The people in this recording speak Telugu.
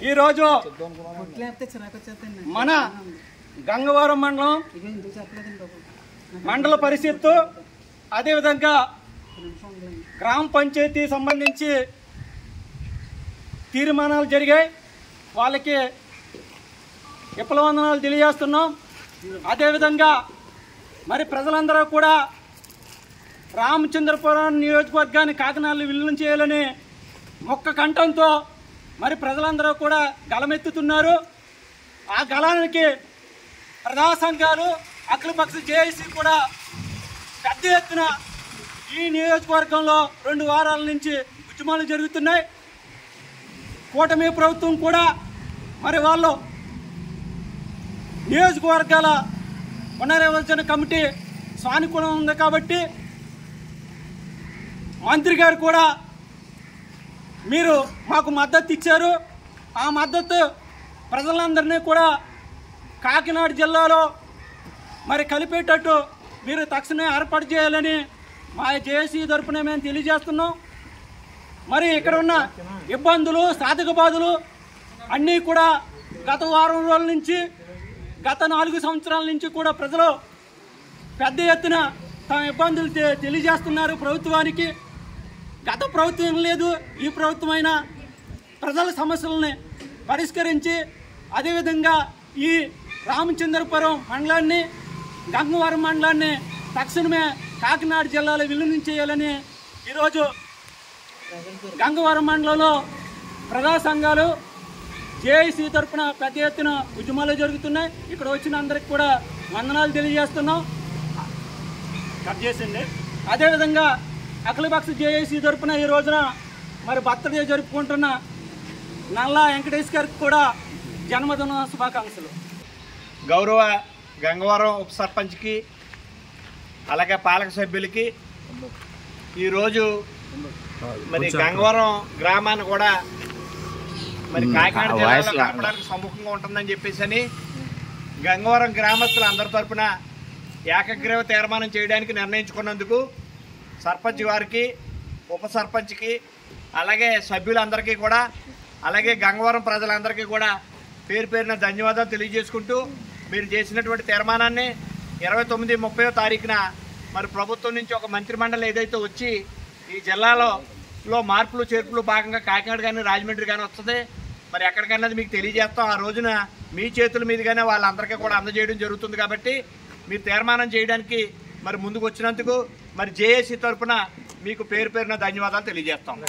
ఈరోజు మన గంగవరం మండల పరిషత్తు అదేవిధంగా గ్రామ పంచాయతీ సంబంధించి తీర్మానాలు జరిగాయి. వాళ్ళకి విప్లవందనాలు తెలియజేస్తున్నాం. అదేవిధంగా మరి ప్రజలందరూ కూడా రామచంద్రపురం నియోజకవర్గాన్ని కాకినాడలో విలీనం చేయాలని మొక్క కంఠంతో మరి ప్రజలందరూ కూడా గళమెత్తుతున్నారు. ఆ గళానికి ప్రజా సంఘాలు అఖిలపక్ష జేఏసీ కూడా పెద్ద ఎత్తున ఈ నియోజకవర్గంలో 2 వారాల నుంచి ఉద్యమాలు జరుగుతున్నాయి. కూటమి ప్రభుత్వం కూడా మరి వాళ్ళు నియోజకవర్గాల పునర్విభజన కమిటీ సానుకూలం ఉంది కాబట్టి మంత్రి గారు కూడా మీరు మాకు మద్దతు ఇచ్చారు. ఆ మద్దతు ప్రజలందరినీ కూడా కాకినాడ జిల్లాలో మరి కలిపేటట్టు మీరు తక్షణమే ఏర్పాటు చేయాలని మా జేఏసీ తరఫున మేము తెలియజేస్తున్నాం. మరి ఇక్కడ ఉన్న ఇబ్బందులు సాధక బాధలు అన్నీ కూడా గత వారం రోజుల నుంచి గత 4 సంవత్సరాల నుంచి కూడా ప్రజలు పెద్ద ఎత్తున తమ ఇబ్బందులు తెలియజేస్తున్నారు ప్రభుత్వానికి. గత ప్రభుత్వం లేదు, ఈ ప్రభుత్వమైన ప్రజల సమస్యలని పరిష్కరించి అదేవిధంగా ఈ రామచంద్రపురం మండలాన్ని గంగవరం మండలాన్ని తక్షణమే కాకినాడ జిల్లాలో విలీనం చేయాలని ఈరోజు గంగవరం మండలంలో ప్రజా సంఘాలు జేఏసీ తరఫున పెద్ద ఎత్తున ఉద్యమాలు జరుగుతున్నాయి. ఇక్కడ వచ్చిన అందరికి కూడా వందనాలు తెలియజేస్తున్నాం. కట్ చేసింది. అదేవిధంగా అఖిలపక్ష జేఏసీ తరఫున ఈ రోజున మరి బర్త్డే జరుపుకుంటున్న నల్లా వెంకటేష్ గారికి కూడా జన్మదిన శుభాకాంక్షలు. గౌరవ గంగవరం ఉప సర్పంచ్కి అలాగే పాలక సభ్యులకి ఈరోజు మరి గంగవరం గ్రామాన్ని కూడా మరి కాకినాడ జిల్లాలో కలపడానికి సముఖంగా ఉంటుందని చెప్పేసి గంగవరం గ్రామస్తులు అందరి తరఫున ఏకగ్రీవ తీర్మానం చేయడానికి నిర్ణయించుకున్నందుకు సర్పంచ్ వారికి ఉప సర్పంచ్కి అలాగే సభ్యులందరికీ కూడా అలాగే గంగవరం ప్రజలందరికీ కూడా పేరు పేరున ధన్యవాదాలు తెలియజేసుకుంటూ మీరు చేసినటువంటి తీర్మానాన్ని 29, 30వ తారీఖున మరి ప్రభుత్వం నుంచి ఒక మంత్రిమండలి ఏదైతే వచ్చి ఈ జిల్లాలో మార్పులు చేర్పులు భాగంగా కాకినాడ కానీ రాజమండ్రి కానీ వస్తుంది. మరి ఎక్కడికన్నది మీకు తెలియజేస్తాం. ఆ రోజున మీ చేతుల మీదుగానే వాళ్ళందరికీ కూడా అందజేయడం జరుగుతుంది. కాబట్టి మీరు తీర్మానం చేయడానికి మరి ముందుకు వచ్చినందుకు మరి జేఏసీ తరఫున మీకు పేరు పేరున ధన్యవాదాలు తెలియజేస్తాం.